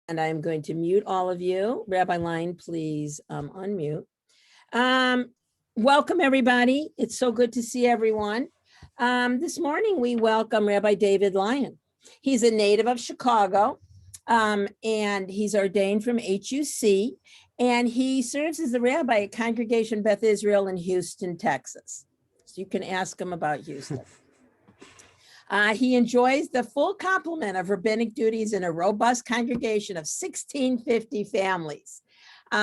And I'm going to mute all of you. Rabbi Lyon, please unmute. Welcome, everybody. It's so good to see everyone. This morning, we welcome Rabbi David Lyon. He's a native of Chicago, and he's ordained from HUC, and he serves as the rabbi at Congregation Beth Israel in Houston, Texas. So you can ask him about Houston. He enjoys the full complement of rabbinic duties in a robust congregation of 1,650 families,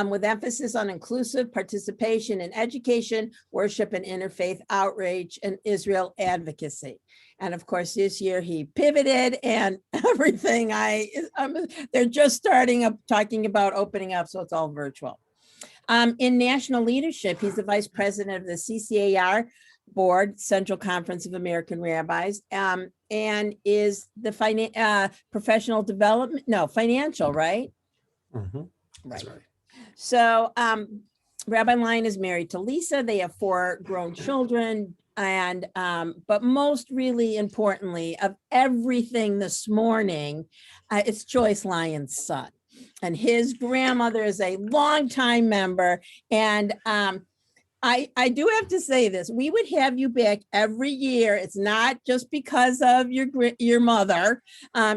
with emphasis on inclusive participation in education, worship, and interfaith outreach and Israel advocacy. And of course, this year he pivoted and everything. They're just starting up talking about opening up, so it's all virtual. In national leadership, he's the vice president of the CCAR Board, Central Conference of American Rabbis, and is the financial, right? Mm-hmm. Right. That's right. So Rabbi Lyon is married to Lisa. They have 4 grown children. And but most really importantly of everything this morning, it's Joyce Lyon's son. And his grandmother is a longtime member. And I do have to say this, we would have you back every year. It's not just because of your mother.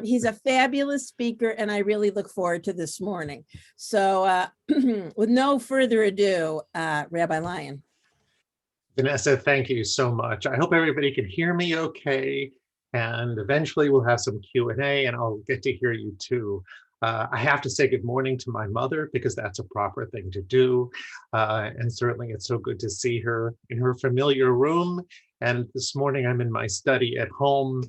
He's a fabulous speaker, and I really look forward to this morning. So with no further ado, Rabbi Lyon. Vanessa, thank you so much. I hope everybody can hear me okay. And eventually we'll have some Q&A and I'll get to hear you too. I have to say good morning to my mother because that's a proper thing to do. And certainly it's so good to see her in her familiar room. And this morning I'm in my study at home.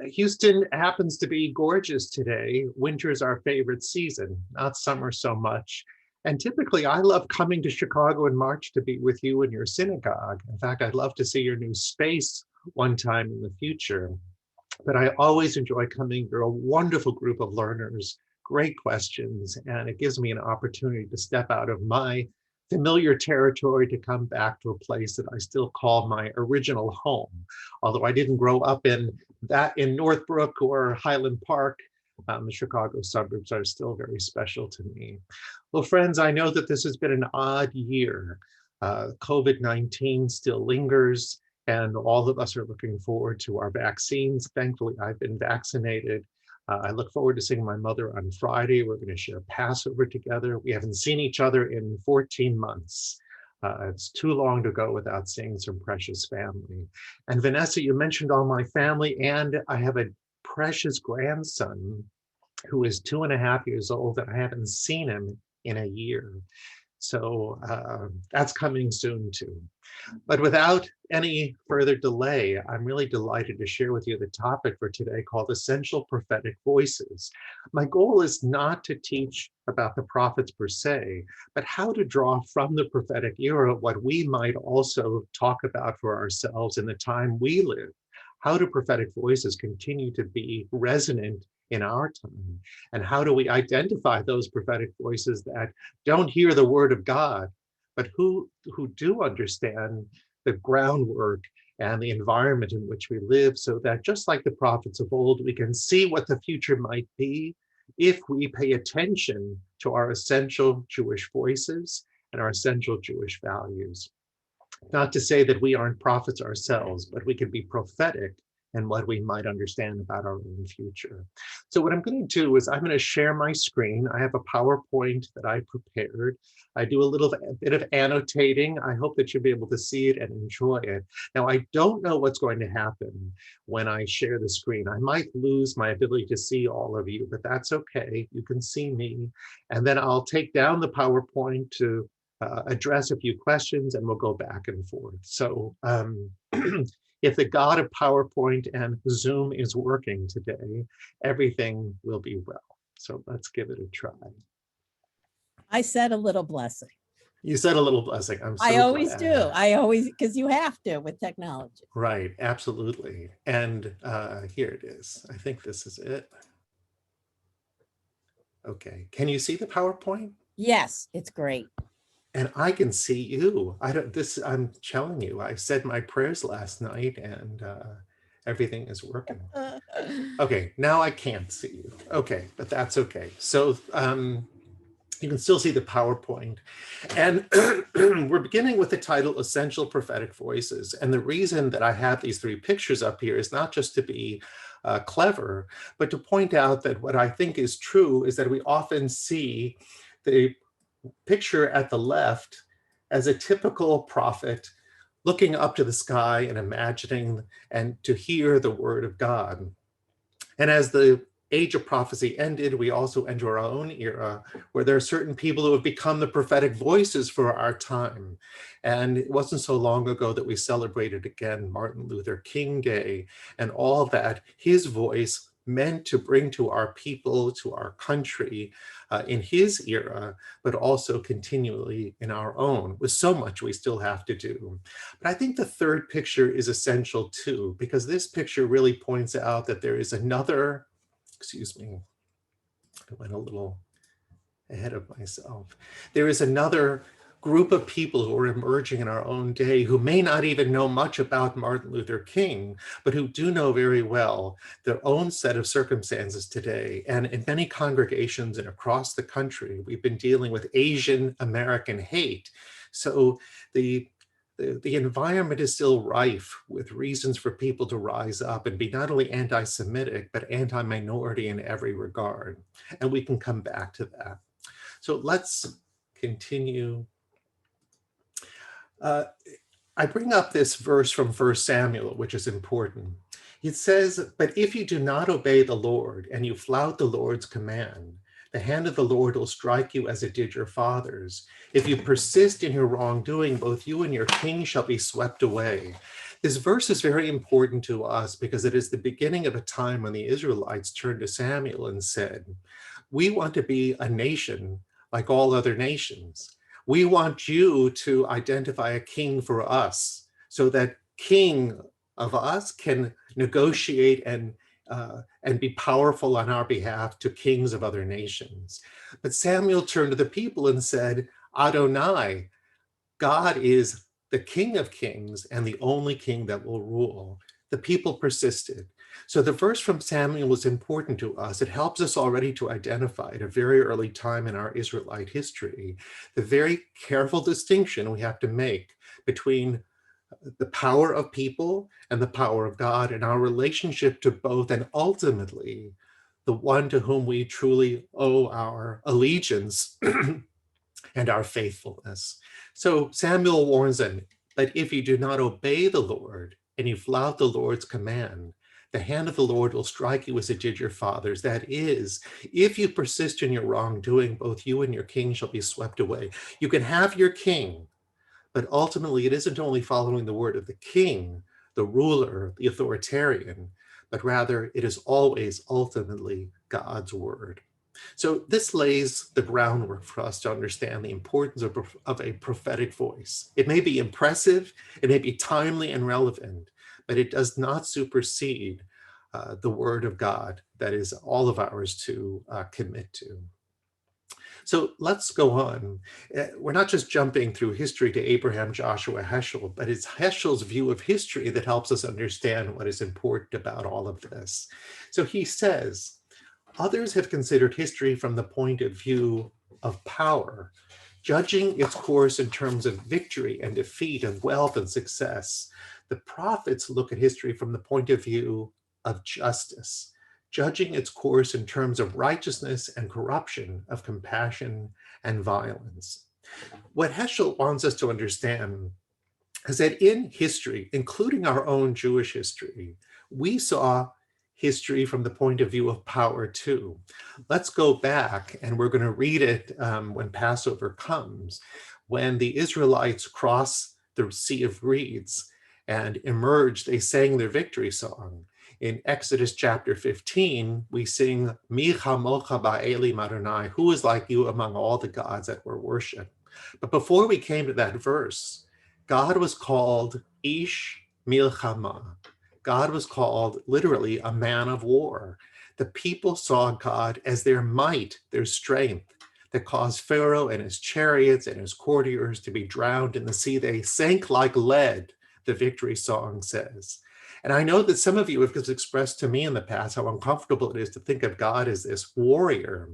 Houston happens to be gorgeous today. Winter's our favorite season, not summer so much. And typically I love coming to Chicago in March to be with you in your synagogue. In fact, I'd love to see your new space one time in the future. But I always enjoy coming. You're a wonderful group of learners, great questions, and it gives me an opportunity to step out of my familiar territory to come back to a place that I still call my original home. Although I didn't grow up in Northbrook or Highland Park, the Chicago suburbs are still very special to me. Well, friends, I know that this has been an odd year. COVID-19 still lingers, and all of us are looking forward to our vaccines. Thankfully, I've been vaccinated. I look forward to seeing my mother on Friday. We're going to share Passover together. We haven't seen each other in 14 months. It's too long to go without seeing some precious family. And Vanessa, you mentioned all my family, and I have a precious grandson who is 2.5 years old, and I haven't seen him in a year. So that's coming soon too. But without any further delay, I'm really delighted to share with you the topic for today called Essential Prophetic Voices. My goal is not to teach about the prophets per se, but how to draw from the prophetic era what we might also talk about for ourselves in the time we live. How do prophetic voices continue to be resonant in our time? And how do we identify those prophetic voices that don't hear the word of God, but who do understand the groundwork and the environment in which we live, so that just like the prophets of old, we can see what the future might be if we pay attention to our essential Jewish voices and our essential Jewish values. Not to say that we aren't prophets ourselves, but we can be prophetic in what we might understand about our own future. So what I'm going to do is I'm going to share my screen. I have a PowerPoint that I prepared. I do a bit of annotating. I hope that you'll be able to see it and enjoy it. Now, I don't know what's going to happen when I share the screen. I might lose my ability to see all of you, but that's okay. You can see me. And then I'll take down the PowerPoint to address a few questions, and we'll go back and forth. So if the God of PowerPoint and Zoom is working today, everything will be well. So let's give it a try. I said a little blessing. You said a little blessing. I'm so I always glad. do. I always, because you have to with technology. Right, absolutely. And here it is. I think this is it. Okay, can you see the PowerPoint? Yes, it's great. And I can see you. I'm telling you, I said my prayers last night, and Everything is working. Okay, now I can't see you. Okay, but that's okay. So you can still see the PowerPoint. And we're beginning with the title Essential Prophetic Voices. And the reason that I have these three pictures up here is not just to be clever, but to point out that what I think is true is that we often see the picture at the left as a typical prophet looking up to the sky and imagining and to hear the word of God. And as the age of prophecy ended, we also enter our own era where there are certain people who have become the prophetic voices for our time. And it wasn't so long ago that we celebrated again Martin Luther King Day and all that his voice meant to bring to our people, to our country in his era, but also continually in our own, with so much we still have to do. But I think the third picture is essential too, because this picture really points out that there is another, excuse me, I went a little ahead of myself. There is another group of people who are emerging in our own day who may not even know much about Martin Luther King, but who do know very well their own set of circumstances today. And in many congregations and across the country, we've been dealing with Asian American hate. So the environment is still rife with reasons for people to rise up and be not only anti-Semitic, but anti-minority in every regard. And we can come back to that. So let's continue. I bring up this verse from 1 Samuel, which is important. It says, "But if you do not obey the Lord and you flout the Lord's command, the hand of the Lord will strike you as it did your fathers. If you persist in your wrongdoing, both you and your king shall be swept away." This verse is very important to us because it is the beginning of a time when the Israelites turned to Samuel and said, "We want to be a nation like all other nations. We want you to identify a king for us so that king of us can negotiate and be powerful on our behalf to kings of other nations." But Samuel turned to the people and said, "Adonai, God is the King of kings and the only king that will rule." The people persisted. So the verse from Samuel is important to us. It helps us already to identify at a very early time in our Israelite history the very careful distinction we have to make between the power of people and the power of God and our relationship to both, and ultimately the one to whom we truly owe our allegiance and our faithfulness. So Samuel warns them that if you do not obey the Lord and you flout the Lord's command, the hand of the Lord will strike you as it did your fathers. That is, if you persist in your wrongdoing, both you and your king shall be swept away. You can have your king, but ultimately it isn't only following the word of the king, the ruler, the authoritarian, but rather it is always ultimately God's word. So this lays the groundwork for us to understand the importance of a prophetic voice. It may be impressive, it may be timely and relevant, but it does not supersede the word of God that is all of ours to commit to. So let's go on. We're not just jumping through history to Abraham, Joshua, Heschel, but it's Heschel's view of history that helps us understand what is important about all of this. So he says, "Others have considered history from the point of view of power, judging its course in terms of victory and defeat and wealth and success. The prophets look at history from the point of view of justice, judging its course in terms of righteousness and corruption, of compassion and violence." What Heschel wants us to understand is that in history, including our own Jewish history, we saw history from the point of view of power too. Let's go back, and we're going to read it when Passover comes, when the Israelites cross the Sea of Reeds and emerge, they sang their victory song. In Exodus chapter 15, we sing, "Mi chamocha ba'elim Adonai," who is like you among all the gods that were worshipped. But before we came to that verse, God was called Ish Milchama. God was called literally a man of war. The people saw God as their might, their strength, that caused Pharaoh and his chariots and his courtiers to be drowned in the sea. They sank like lead, the victory song says. And I know that some of you have expressed to me in the past how uncomfortable it is to think of God as this warrior.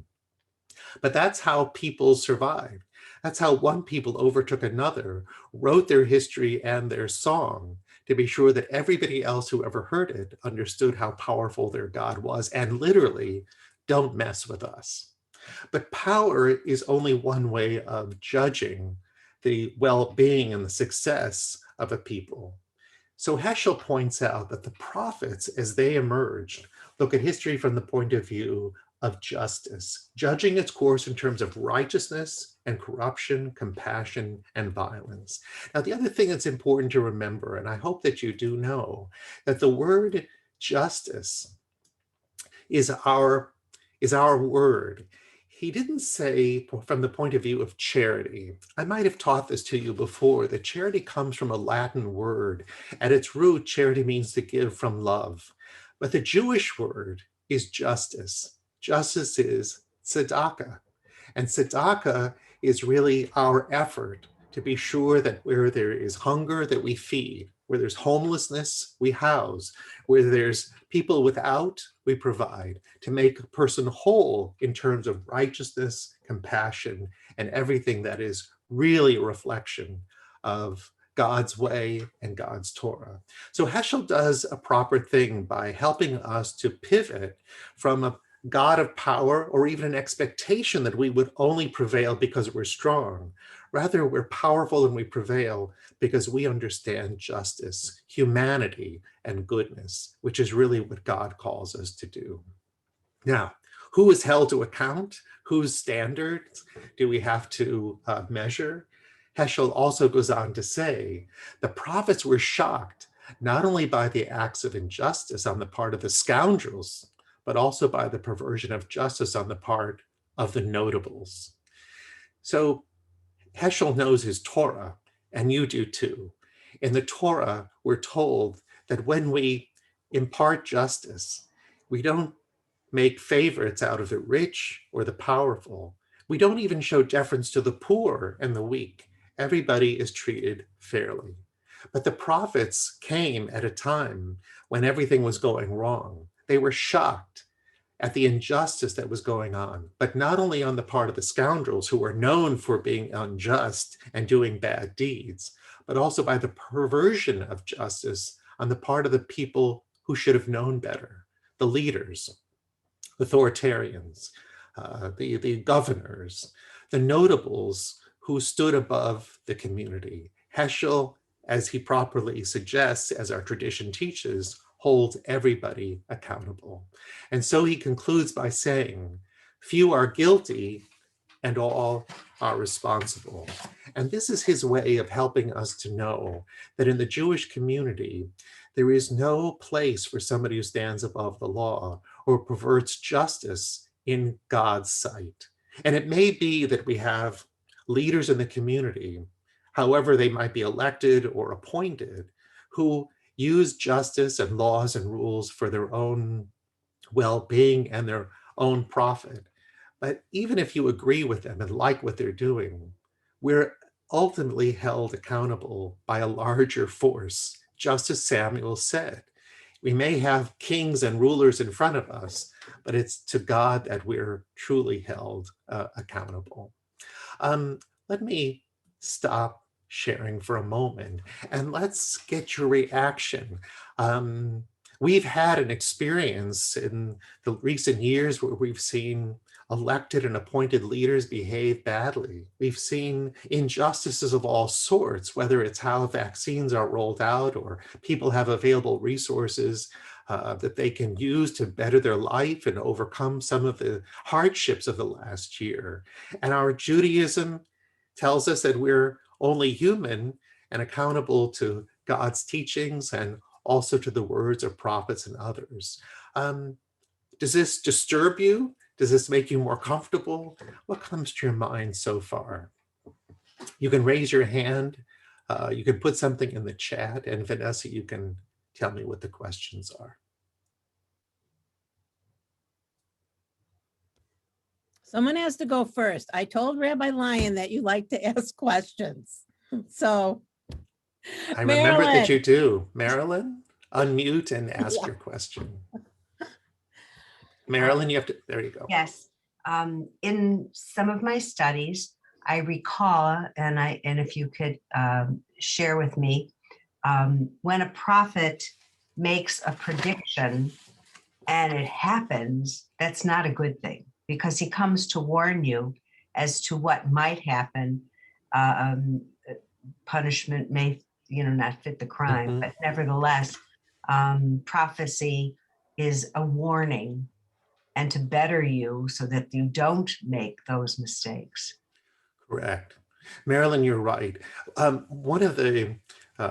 But that's how people survived. That's how one people overtook another, wrote their history and their song to be sure that everybody else who ever heard it understood how powerful their God was, and literally, don't mess with us. But power is only one way of judging the well-being and the success of a people. So Heschel points out that the prophets, as they emerged, look at history from the point of view of justice, judging its course in terms of righteousness and corruption, compassion, and violence. Now, the other thing that's important to remember, and I hope that you do know, that the word justice is our word. He didn't say from the point of view of charity. I might have taught this to you before, that charity comes from a Latin word. At its root, charity means to give from love. But the Jewish word is justice. Justice is tzedakah. And tzedakah is really our effort to be sure that where there is hunger, that we feed, where there's homelessness, we house, where there's people without, we provide, to make a person whole in terms of righteousness, compassion, and everything that is really a reflection of God's way and God's Torah. So Heschel does a proper thing by helping us to pivot from a God of power or even an expectation that we would only prevail because we're strong. Rather, we're powerful and we prevail because we understand justice, humanity, and goodness, which is really what God calls us to do. Now, who is held to account? Whose standards do we have to measure? Heschel also goes on to say, the prophets were shocked not only by the acts of injustice on the part of the scoundrels, but also by the perversion of justice on the part of the notables. So Heschel knows his Torah, and you do too. In the Torah, we're told that when we impart justice, we don't make favorites out of the rich or the powerful. We don't even show deference to the poor and the weak. Everybody is treated fairly. But the prophets came at a time when everything was going wrong. They were shocked at the injustice that was going on, but not only on the part of the scoundrels who were known for being unjust and doing bad deeds, but also by the perversion of justice on the part of the people who should have known better, the leaders, authoritarians, the governors, the notables who stood above the community. Heschel, as he properly suggests, as our tradition teaches, holds everybody accountable. And so he concludes by saying, few are guilty and all are responsible. And this is his way of helping us to know that in the Jewish community, there is no place for somebody who stands above the law or perverts justice in God's sight. And it may be that we have leaders in the community, however they might be elected or appointed, who use justice and laws and rules for their own well-being and their own profit. But even if you agree with them and like what they're doing, we're ultimately held accountable by a larger force, just as Samuel said. We may have kings and rulers in front of us, but it's to God that we're truly held accountable. Let me stop sharing for a moment and let's get your reaction. We've had an experience in the recent years where we've seen elected and appointed leaders behave badly. We've seen injustices of all sorts, whether it's how vaccines are rolled out or people have available resources that they can use to better their life and overcome some of the hardships of the last year. And our Judaism tells us that we're only human and accountable to God's teachings and also to the words of prophets and others. Does this disturb you? Does this make you more comfortable? What comes to your mind so far? You can raise your hand. You can put something in the chat, and Vanessa, you can tell me what the questions are. Someone has to go first. I told Rabbi Lyon that you like to ask questions. So I remember that you do. Marilyn? unmute and ask your question. Marilyn, you have to, there you go. Yes. In some of my studies, I recall, and if you could share with me, when a prophet makes a prediction and it happens, that's not a good thing, because he comes to warn you as to what might happen. Punishment may, not fit the crime, but nevertheless, prophecy is a warning and to better you so that you don't make those mistakes. Correct. Marilyn, you're right. One of the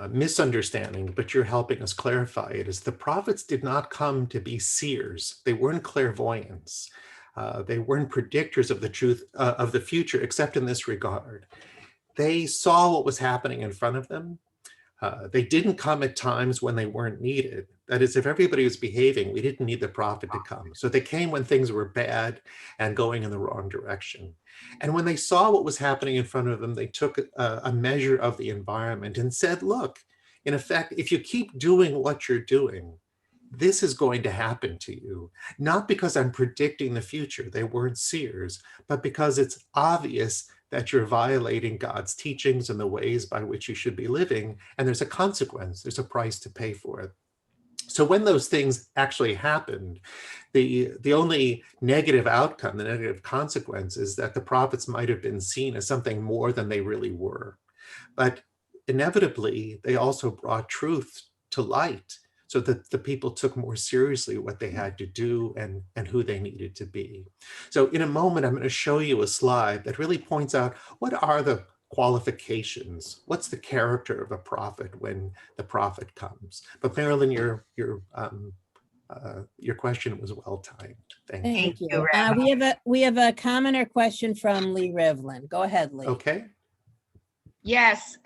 misunderstandings, but you're helping us clarify it, is the prophets did not come to be seers. They weren't clairvoyants. They weren't predictors of the truth of the future, except in this regard. They saw what was happening in front of them. They didn't come at times when they weren't needed. That is, if everybody was behaving, we didn't need the prophet to come. So they came when things were bad and going in the wrong direction. And when they saw what was happening in front of them, they took a measure of the environment and said, look, in effect, if you keep doing what you're doing, this is going to happen to you. Not because I'm predicting the future, they weren't seers, but because it's obvious that you're violating God's teachings and the ways by which you should be living. And there's a consequence, there's a price to pay for it. So when those things actually happened, the only negative outcome, the negative consequence, is that the prophets might have been seen as something more than they really were. But inevitably, they also brought truth to light so that the people took more seriously what they had to do and who they needed to be. So in a moment, I'm going to show you a slide that really points out what are the qualifications, what's the character of a prophet when the prophet comes. But Marilyn, your question was well timed. Thank you. Rabbi. We have a comment or question from Lee Rivlin. Go ahead, Lee. Okay. Yes,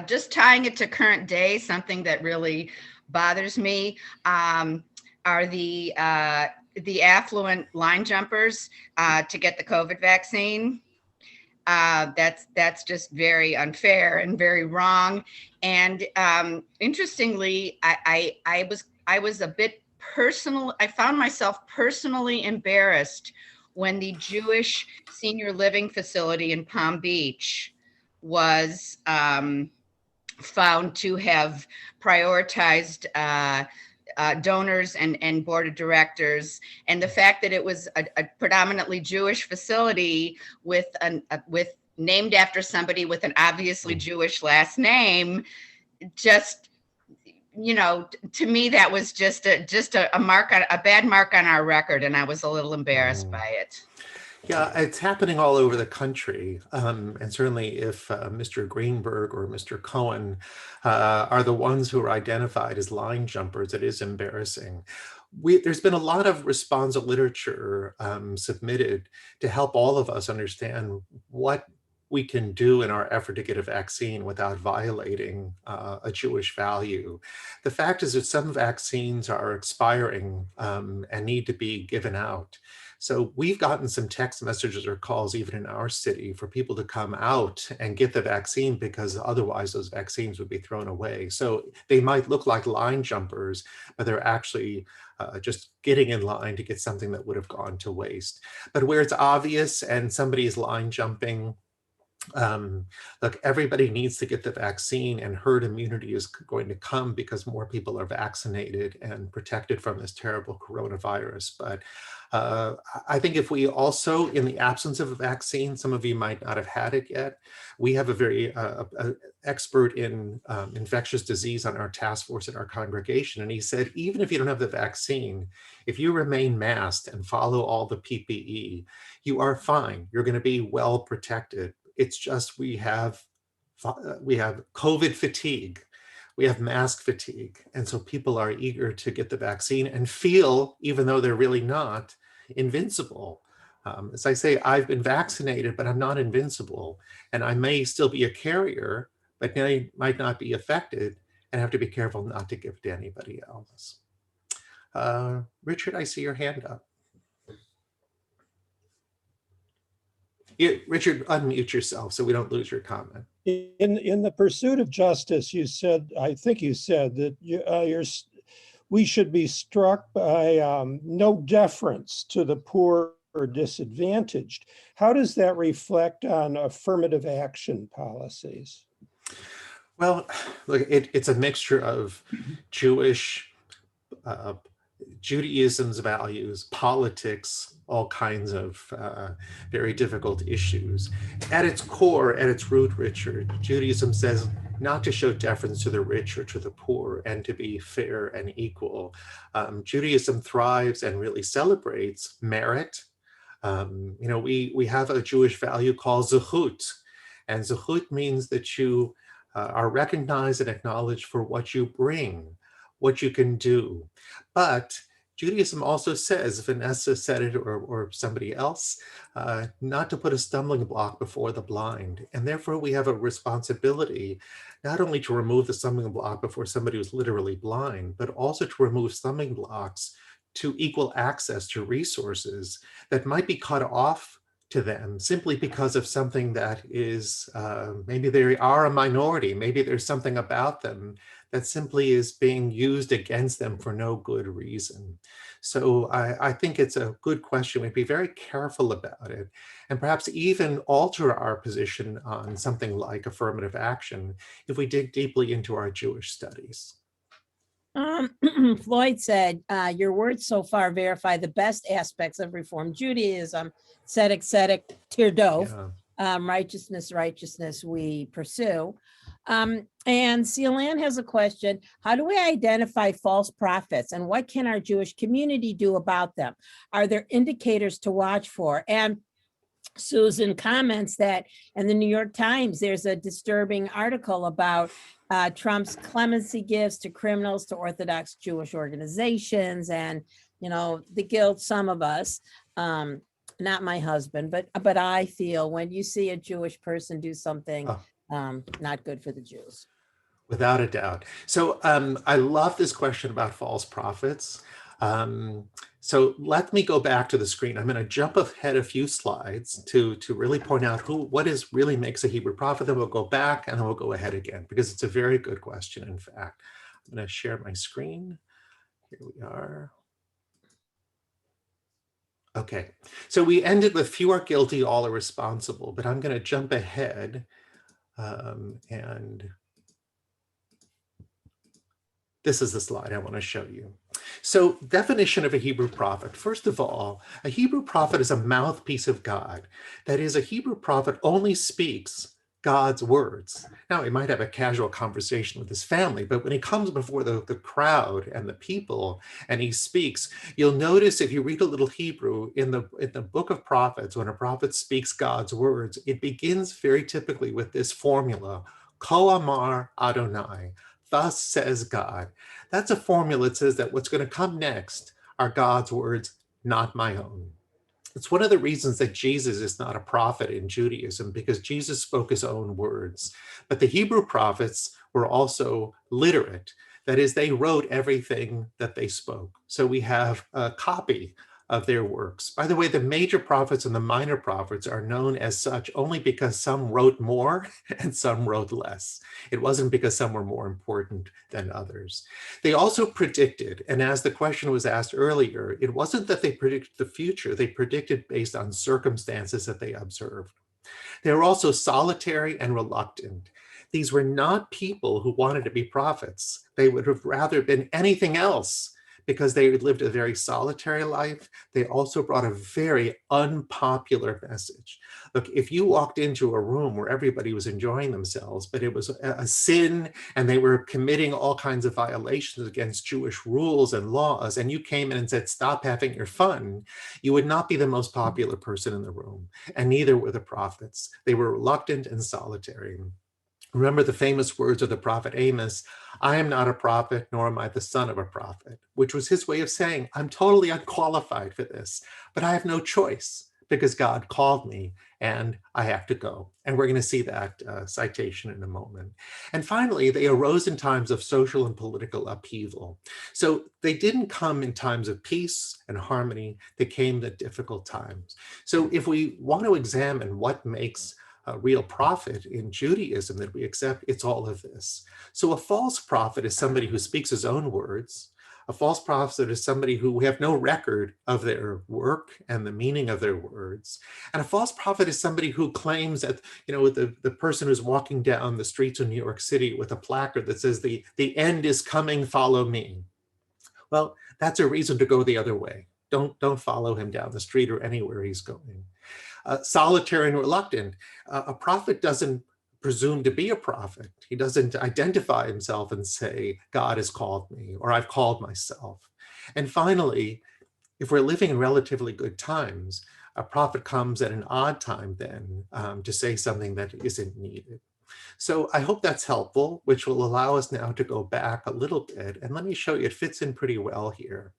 just tying it to current day, something that really bothers me are the affluent line jumpers to get the COVID vaccine. That's just very unfair and very wrong. And interestingly, I was a bit personal. I found myself personally embarrassed when the Jewish senior living facility in Palm Beach was found to have prioritized donors and board of directors, and the fact that it was a predominantly Jewish facility with named after somebody with an obviously Jewish last name, just, to me that was just a mark on a bad mark on our record, and I was a little embarrassed by it. Yeah, it's happening all over the country. And certainly if Mr. Greenberg or Mr. Cohen are the ones who are identified as line jumpers, it is embarrassing. There's been a lot of responsive literature submitted to help all of us understand what we can do in our effort to get a vaccine without violating a Jewish value. The fact is that some vaccines are expiring and need to be given out. So we've gotten some text messages or calls even in our city for people to come out and get the vaccine because otherwise those vaccines would be thrown away. So they might look like line jumpers, but they're actually just getting in line to get something that would have gone to waste. But where it's obvious and somebody's line jumping, look, everybody needs to get the vaccine, and herd immunity is going to come because more people are vaccinated and protected from this terrible coronavirus. But I think if we also, in the absence of a vaccine, some of you might not have had it yet. We have a very expert in infectious disease on our task force at our congregation. And he said, even if you don't have the vaccine, if you remain masked and follow all the PPE, you are fine. You're going to be well protected. It's just we have COVID fatigue. We have mask fatigue. And so people are eager to get the vaccine and feel, even though they're really not, invincible. As I say, I've been vaccinated, but I'm not invincible. And I may still be a carrier, but I might not be affected and have to be careful not to give it to anybody else. Richard, I see your hand up. Richard, unmute yourself so we don't lose your comment. In the pursuit of justice, you said, I think you said that we should be struck by no deference to the poor or disadvantaged. How does that reflect on affirmative action policies? Well, look, it's a mixture of Jewish, Judaism's values, politics, all kinds of very difficult issues. At its core, at its root, Richard, Judaism says not to show deference to the rich or to the poor and to be fair and equal. Judaism thrives and really celebrates merit. We have a Jewish value called zechut, and zechut means that you are recognized and acknowledged for what you bring, what you can do. But Judaism also says, Vanessa said it or somebody else, not to put a stumbling block before the blind. And therefore we have a responsibility not only to remove the stumbling block before somebody who's literally blind, but also to remove stumbling blocks to equal access to resources that might be cut off to them simply because of something that is, maybe they are a minority, maybe there's something about them that simply is being used against them for no good reason. So I think it's a good question. We'd be very careful about it and perhaps even alter our position on something like affirmative action if we dig deeply into our Jewish studies. Floyd said, your words so far verify the best aspects of Reform Judaism, tzedek, tirdov, righteousness we pursue. And Celan has a question. How do we identify false prophets and what can our Jewish community do about them? Are there indicators to watch for? And Susan comments that in the New York Times, there's a disturbing article about Trump's clemency gifts to criminals, to Orthodox Jewish organizations, and, the guilt some of us, not my husband, but I feel when you see a Jewish person do something not good for the Jews. Without a doubt. So I love this question about false prophets. So let me go back to the screen. I'm going to jump ahead a few slides to really point out what really makes a Hebrew prophet. Then we'll go back and then we'll go ahead again because it's a very good question. In fact, I'm going to share my screen. Here we are. Okay, so we ended with few are guilty, all are responsible, but I'm going to jump ahead and this is the slide I want to show you. So definition of a Hebrew prophet. First of all, a Hebrew prophet is a mouthpiece of God. That is, a Hebrew prophet only speaks God's words. Now, he might have a casual conversation with his family, but when he comes before the crowd and the people and he speaks, you'll notice if you read a little Hebrew in the book of prophets, when a prophet speaks God's words, it begins very typically with this formula, Ko Amar Adonai. Thus says God. That's a formula that says that what's going to come next are God's words, not my own. It's one of the reasons that Jesus is not a prophet in Judaism, because Jesus spoke his own words. But the Hebrew prophets were also literate. That is, they wrote everything that they spoke. So we have a copy of their works. By the way, the major prophets and the minor prophets are known as such only because some wrote more and some wrote less. It wasn't because some were more important than others. They also predicted, and as the question was asked earlier, it wasn't that they predicted the future, they predicted based on circumstances that they observed. They were also solitary and reluctant. These were not people who wanted to be prophets. They would have rather been anything else. Because they lived a very solitary life, they also brought a very unpopular message. Look, if you walked into a room where everybody was enjoying themselves, but it was a sin and they were committing all kinds of violations against Jewish rules and laws, and you came in and said, stop having your fun, you would not be the most popular person in the room, and neither were the prophets. They were reluctant and solitary. Remember the famous words of the prophet Amos, I am not a prophet, nor am I the son of a prophet, which was his way of saying, I'm totally unqualified for this, but I have no choice because God called me and I have to go. And we're going to see that citation in a moment. And finally, they arose in times of social and political upheaval. So they didn't come in times of peace and harmony. They came at difficult times. So if we want to examine what makes a real prophet in Judaism that we accept, it's all of this. So a false prophet is somebody who speaks his own words. A false prophet is somebody who we have no record of their work and the meaning of their words. And a false prophet is somebody who claims that, the person who's walking down the streets of New York City with a placard that says, the end is coming, follow me. Well, that's a reason to go the other way. Don't follow him down the street or anywhere he's going. Solitary and reluctant. A prophet doesn't presume to be a prophet. He doesn't identify himself and say, God has called me, or I've called myself. And finally, if we're living in relatively good times, a prophet comes at an odd time then to say something that isn't needed. So I hope that's helpful, which will allow us now to go back a little bit. And let me show you, it fits in pretty well here.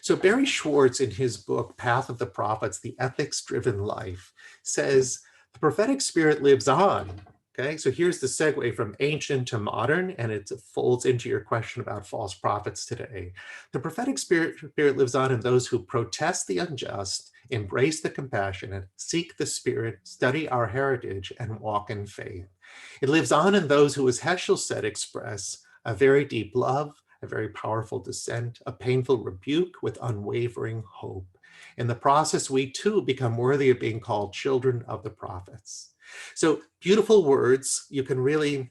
So Barry Schwartz, in his book, Path of the Prophets, The Ethics-Driven Life, says, the prophetic spirit lives on. Okay, so here's the segue from ancient to modern, and it folds into your question about false prophets today. The prophetic spirit lives on in those who protest the unjust, embrace the compassionate, seek the spirit, study our heritage, and walk in faith. It lives on in those who, as Heschel said, express a very deep love, a very powerful dissent, a painful rebuke with unwavering hope. In the process, we too become worthy of being called children of the prophets. So beautiful words, you can really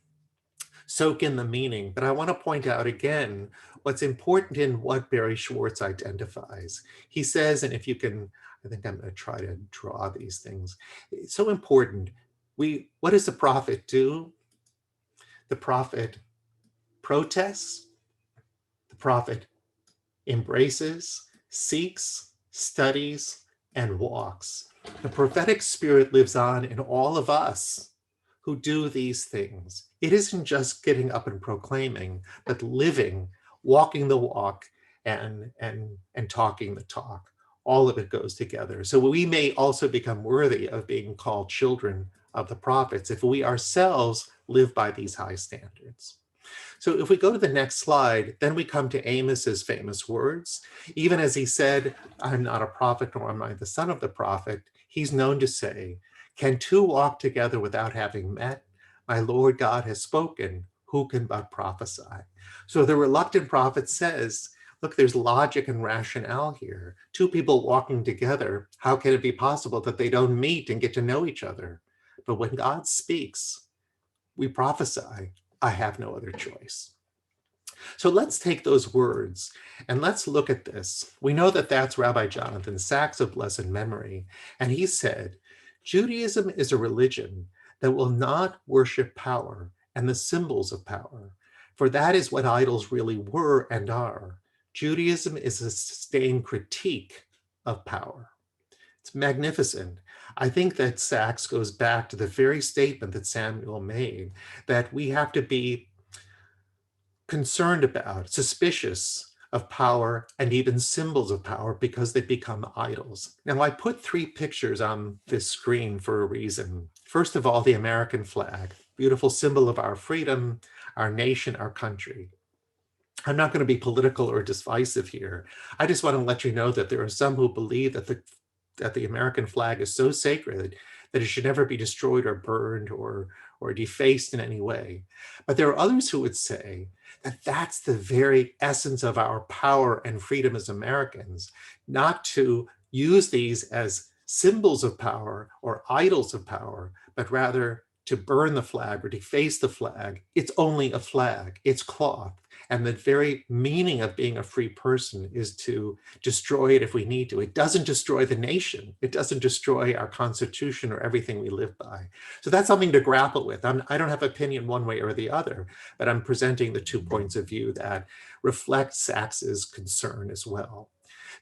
soak in the meaning, but I want to point out again what's important in what Barry Schwartz identifies. He says, and if you can, I think I'm going to try to draw these things. It's so important. What does the prophet do? The prophet protests, the prophet embraces, seeks, studies, and walks. The prophetic spirit lives on in all of us who do these things. It isn't just getting up and proclaiming, but living, walking the walk, and talking the talk. All of it goes together. So we may also become worthy of being called children of the prophets if we ourselves live by these high standards. So if we go to the next slide, then we come to Amos's famous words. Even as he said, I'm not a prophet, nor am I the son of the prophet, he's known to say, can two walk together without having met? My Lord God has spoken, who can but prophesy? So the reluctant prophet says, look, there's logic and rationale here. Two people walking together, how can it be possible that they don't meet and get to know each other? But when God speaks, we prophesy. I have no other choice. So let's take those words and let's look at this. We know that that's Rabbi Jonathan Sacks of blessed memory. And he said, Judaism is a religion that will not worship power and the symbols of power, for that is what idols really were and are. Judaism is a sustained critique of power. It's magnificent. I think that Sacks goes back to the very statement that Samuel made, that we have to be concerned about, suspicious of power and even symbols of power because they become idols. Now, I put three pictures on this screen for a reason. First of all, the American flag, beautiful symbol of our freedom, our nation, our country. I'm not going to be political or divisive here. I just want to let you know that there are some who believe that the American flag is so sacred that it should never be destroyed or burned or defaced in any way. But there are others who would say that that's the very essence of our power and freedom as Americans, not to use these as symbols of power or idols of power, but rather to burn the flag or deface the flag. It's only a flag, it's cloth. And the very meaning of being a free person is to destroy it if we need to. It doesn't destroy the nation. It doesn't destroy our Constitution or everything we live by. So that's something to grapple with. I don't have opinion one way or the other, but I'm presenting the 2 points of view that reflect Sacks's concern as well.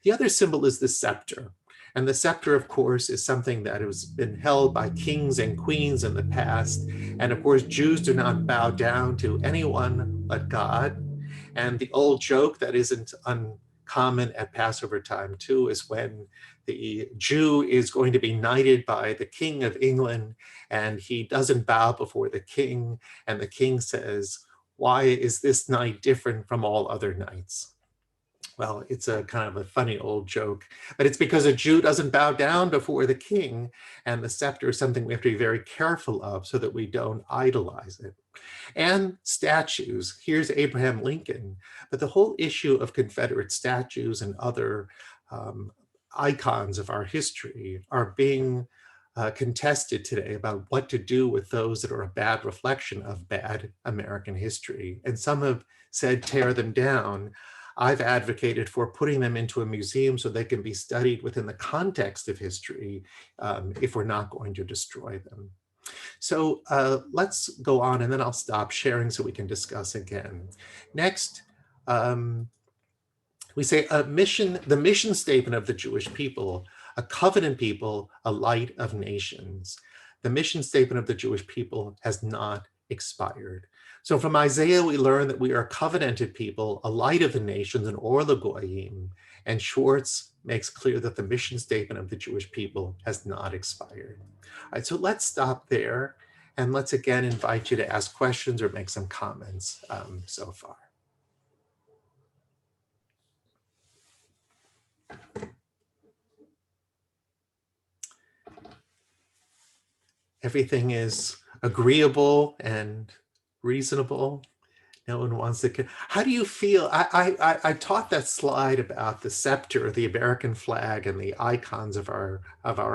The other symbol is the scepter. And the scepter, of course, is something that has been held by kings and queens in the past. And of course, Jews do not bow down to anyone but God. And the old joke that isn't uncommon at Passover time too is when the Jew is going to be knighted by the King of England, and he doesn't bow before the king, and the king says, "Why is this knight different from all other knights?" Well, it's a kind of a funny old joke, but it's because a Jew doesn't bow down before the king, and the scepter is something we have to be very careful of so that we don't idolize it. And statues, here's Abraham Lincoln, but the whole issue of Confederate statues and other icons of our history are being contested today about what to do with those that are a bad reflection of bad American history. And some have said tear them down. I've advocated for putting them into a museum so they can be studied within the context of history if we're not going to destroy them. So let's go on, and then I'll stop sharing so we can discuss again. Next, we say the mission statement of the Jewish people, a covenant people, a light of nations. The mission statement of the Jewish people has not expired. So from Isaiah, we learn that we are a covenanted people, a light of the nations, an or l'goyim. And Schwartz makes clear that the mission statement of the Jewish people has not expired. All right, so let's stop there. And let's again invite you to ask questions or make some comments so far. Everything is agreeable and reasonable. No one wants to. How do you feel? I taught that slide about the scepter, the American flag, and the icons of our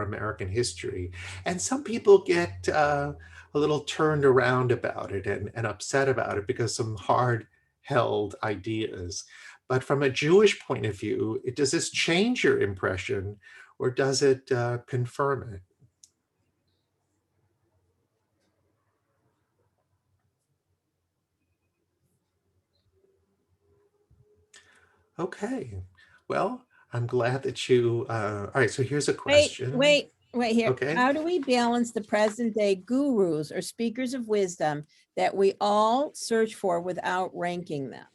American history. And some people get a little turned around about it and upset about it because some hard-held ideas. But from a Jewish point of view, does this change your impression, or does it confirm it? Okay, well, I'm glad that you, all right, so here's a question. Wait here. Okay. How do we balance the present day gurus or speakers of wisdom that we all search for without ranking them?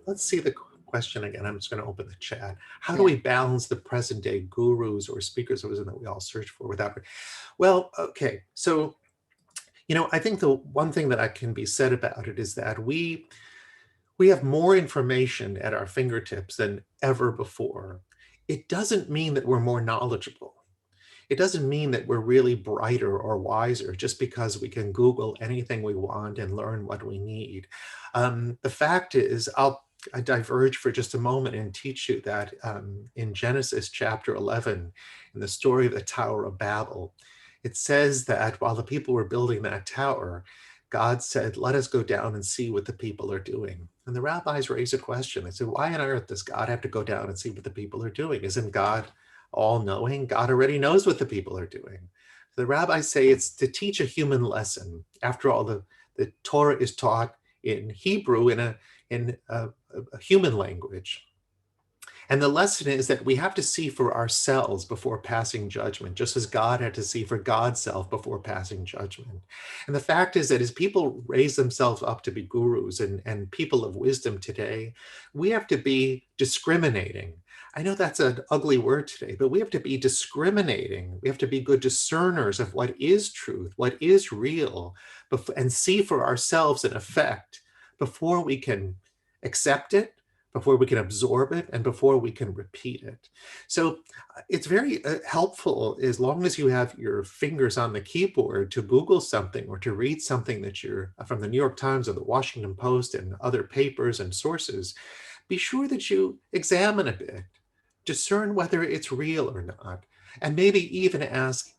Let's see the question again. I'm just going to open the chat. How do we balance the present day gurus or speakers of wisdom that we all search for without? Well, okay, so I think the one thing that can be said about it is that we have more information at our fingertips than ever before. It doesn't mean that we're more knowledgeable. It doesn't mean that we're really brighter or wiser just because we can Google anything we want and learn what we need. The fact is, I diverge for just a moment and teach you that in Genesis chapter 11, in the story of the Tower of Babel, it says that while the people were building that tower, God said, "Let us go down and see what the people are doing." And the rabbis raised a question. They said, why on earth does God have to go down and see what the people are doing? Isn't God all-knowing? God already knows what the people are doing. The rabbis say it's to teach a human lesson. After all, the Torah is taught in Hebrew, in a human language. And the lesson is that we have to see for ourselves before passing judgment, just as God had to see for God's self before passing judgment. And the fact is that as people raise themselves up to be gurus and people of wisdom today, we have to be discriminating. I know that's an ugly word today, but we have to be discriminating. We have to be good discerners of what is truth, what is real, and see for ourselves an effect before we can accept it, before we can absorb it, and before we can repeat it. So it's very helpful, as long as you have your fingers on the keyboard, to Google something or to read something that you're from the New York Times or the Washington Post and other papers and sources. Be sure that you examine a bit, discern whether it's real or not, and maybe even ask,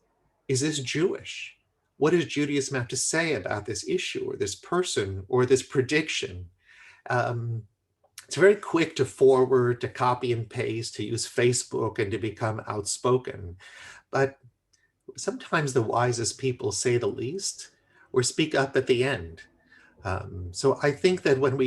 is this Jewish? What does Judaism have to say about this issue or this person or this prediction? It's very quick to forward, to copy and paste, to use Facebook and to become outspoken. But sometimes the wisest people say the least or speak up at the end. So I think that when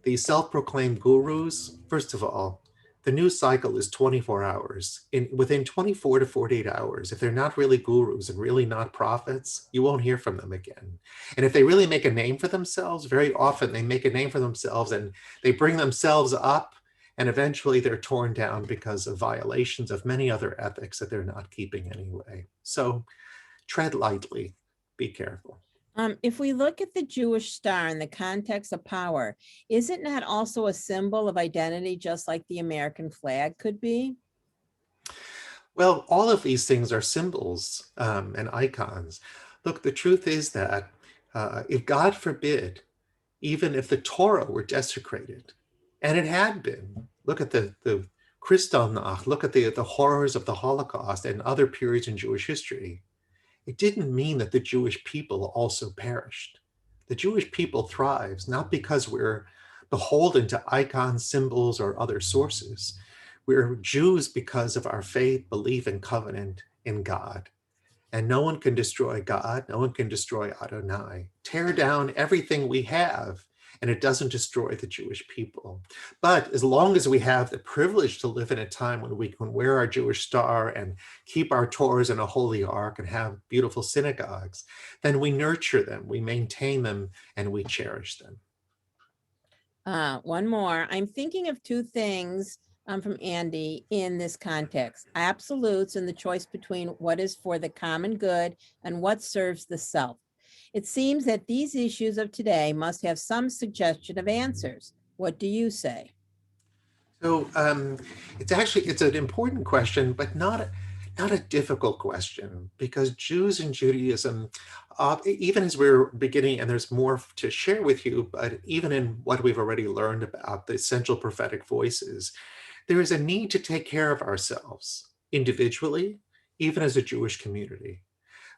these self-proclaimed gurus, first of all, the news cycle is 24 hours. Within 24 to 48 hours, if they're not really gurus and really not prophets, you won't hear from them again. And if they really make a name for themselves, very often they make a name for themselves and they bring themselves up And eventually they're torn down because of violations of many other ethics that they're not keeping anyway. So tread lightly, be careful. If we look at the Jewish star in the context of power, is it not also a symbol of identity, just like the American flag could be? Well, all of these things are symbols and icons. Look, the truth is that if God forbid, even if the Torah were desecrated, and it had been, look at the Kristallnacht, look at the horrors of the Holocaust and other periods in Jewish history, it didn't mean that the Jewish people also perished. The Jewish people thrives not because we're beholden to icons, symbols, or other sources. We're Jews because of our faith, belief, and covenant in God. And no one can destroy God. No one can destroy Adonai. Tear down everything we have, and it doesn't destroy the Jewish people. But as long as we have the privilege to live in a time when we can wear our Jewish star and keep our Torahs in a holy ark and have beautiful synagogues, then we nurture them, we maintain them, and we cherish them. One more. I'm thinking of two things from Andy in this context: absolutes and the choice between what is for the common good and what serves the self. It seems that these issues of today must have some suggestion of answers. What do you say? So it's an important question, but not a difficult question, because Jews and Judaism, even as we're beginning, and there's more to share with you, but even in what we've already learned about the essential prophetic voices, there is a need to take care of ourselves individually, even as a Jewish community.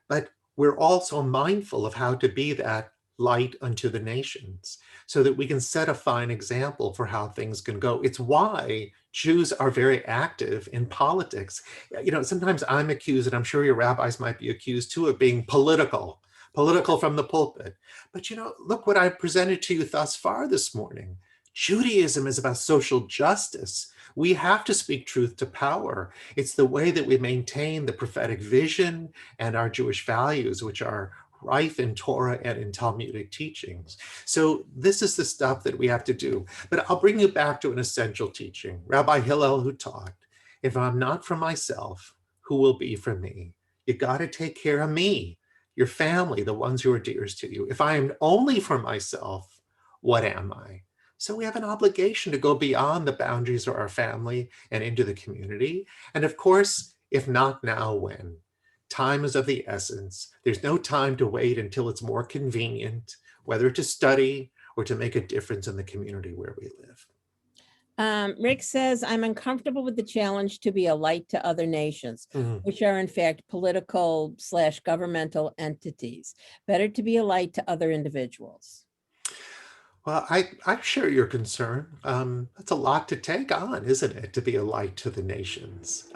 But we're also mindful of how to be that light unto the nations so that we can set a fine example for how things can go. It's why Jews are very active in politics. You know, sometimes I'm accused, and I'm sure your rabbis might be accused too, of being political from the pulpit. But you know, look what I've presented to you thus far this morning. Judaism is about social justice. We have to speak truth to power. It's the way that we maintain the prophetic vision and our Jewish values, which are rife in Torah and in Talmudic teachings. So this is the stuff that we have to do. But I'll bring you back to an essential teaching. Rabbi Hillel, who taught, if I'm not for myself, who will be for me? You got to take care of me, your family, the ones who are dearest to you. If I am only for myself, what am I? So we have an obligation to go beyond the boundaries of our family and into the community. And of course, if not now, when? Time is of the essence. There's no time to wait until it's more convenient, whether to study or to make a difference in the community where we live. Rick says, I'm uncomfortable with the challenge to be a light to other nations, which are in fact political / governmental entities. Better to be a light to other individuals. Well, I share your concern. That's a lot to take on, isn't it, to be a light to the nations?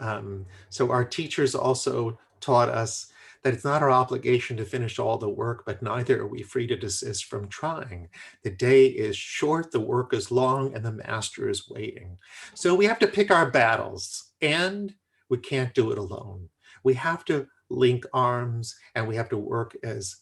So our teachers also taught us that it's not our obligation to finish all the work, but neither are we free to desist from trying. The day is short, the work is long, and the master is waiting. So we have to pick our battles, and we can't do it alone. We have to link arms, and we have to work as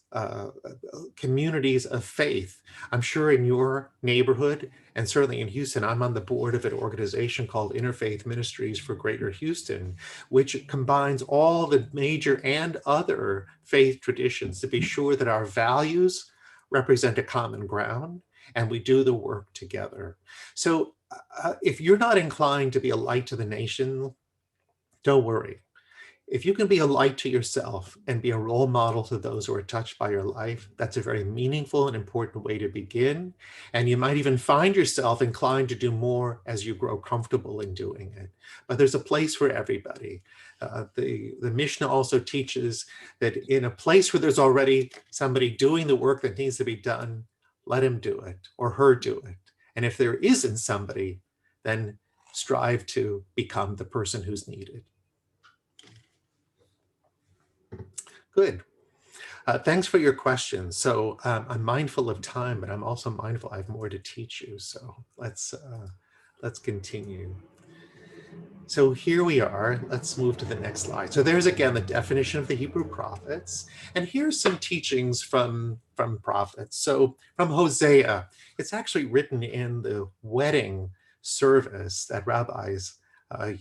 communities of faith. I'm sure in your neighborhood, and certainly in Houston, I'm on the board of an organization called Interfaith Ministries for Greater Houston, which combines all the major and other faith traditions to be sure that our values represent a common ground and we do the work together. So if you're not inclined to be a light to the nation, don't worry. If you can be a light to yourself and be a role model to those who are touched by your life, that's a very meaningful and important way to begin. And you might even find yourself inclined to do more as you grow comfortable in doing it. But there's a place for everybody. The Mishnah also teaches that in a place where there's already somebody doing the work that needs to be done, let him do it or her do it. And if there isn't somebody, then strive to become the person who's needed. Good. Thanks for your questions. So I'm mindful of time, but I'm also mindful I have more to teach you. So let's continue. So here we are. Let's move to the next slide. So there's again the definition of the Hebrew prophets, and here's some teachings from prophets. So from Hosea, it's actually written in the wedding service that rabbis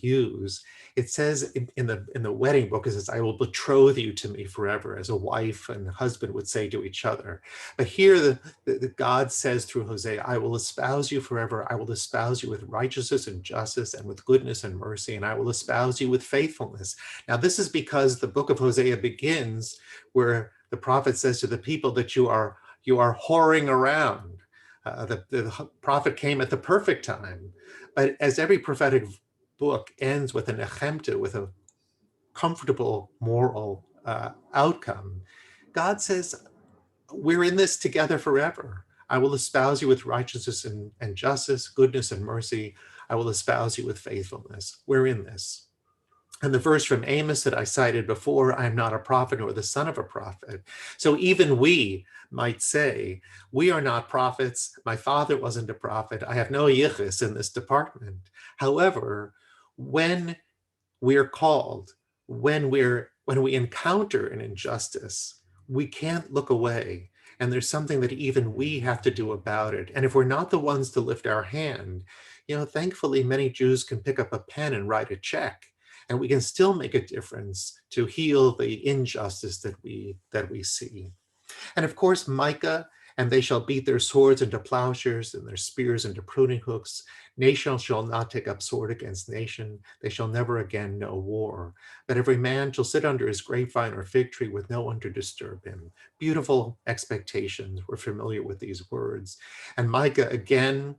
use. It says in the wedding book, it says, "I will betroth you to me forever," as a wife and husband would say to each other. But here the God says through Hosea, "I will espouse you forever. I will espouse you with righteousness and justice and with goodness and mercy, and I will espouse you with faithfulness." Now, this is because the book of Hosea begins where the prophet says to the people that you are whoring around. The prophet came at the perfect time. But as every prophetic book ends with an echemta, with a comfortable moral outcome, God says, we're in this together forever. I will espouse you with righteousness and justice, goodness and mercy. I will espouse you with faithfulness. We're in this. And the verse from Amos that I cited before, I am not a prophet nor the son of a prophet. So even we might say, we are not prophets. My father wasn't a prophet. I have no yichus in this department. However, when we're called, when we encounter an injustice, we can't look away. And there's something that even we have to do about it. And if we're not the ones to lift our hand, thankfully many Jews can pick up a pen and write a check. And we can still make a difference to heal the injustice that we see. And of course, Micah, "And they shall beat their swords into plowshares and their spears into pruning hooks. Nation shall not take up sword against nation. They shall never again know war. But every man shall sit under his grapevine or fig tree with no one to disturb him." Beautiful expectations. We're familiar with these words. And Micah again,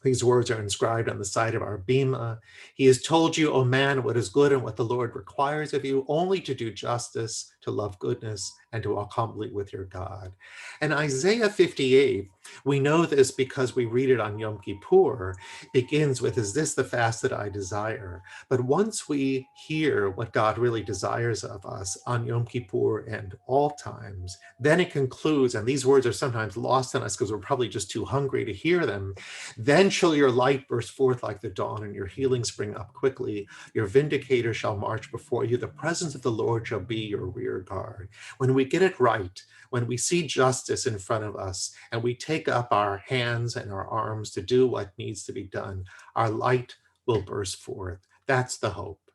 these words are inscribed on the side of our bima. "He has told you, O man, what is good and what the Lord requires of you, only to do justice, to love goodness, and to walk humbly with your God." And Isaiah 58, we know this because we read it on Yom Kippur, begins with, "Is this the fast that I desire?" But once we hear what God really desires of us on Yom Kippur and all times, then it concludes, and these words are sometimes lost on us because we're probably just too hungry to hear them, "Then shall your light burst forth like the dawn, and your healing spring up quickly. Your vindicator shall march before you. The presence of the Lord shall be your rear guard." When we get it right, when we see justice in front of us and we take up our hands and our arms to do what needs to be done, our light will burst forth. That's the hope.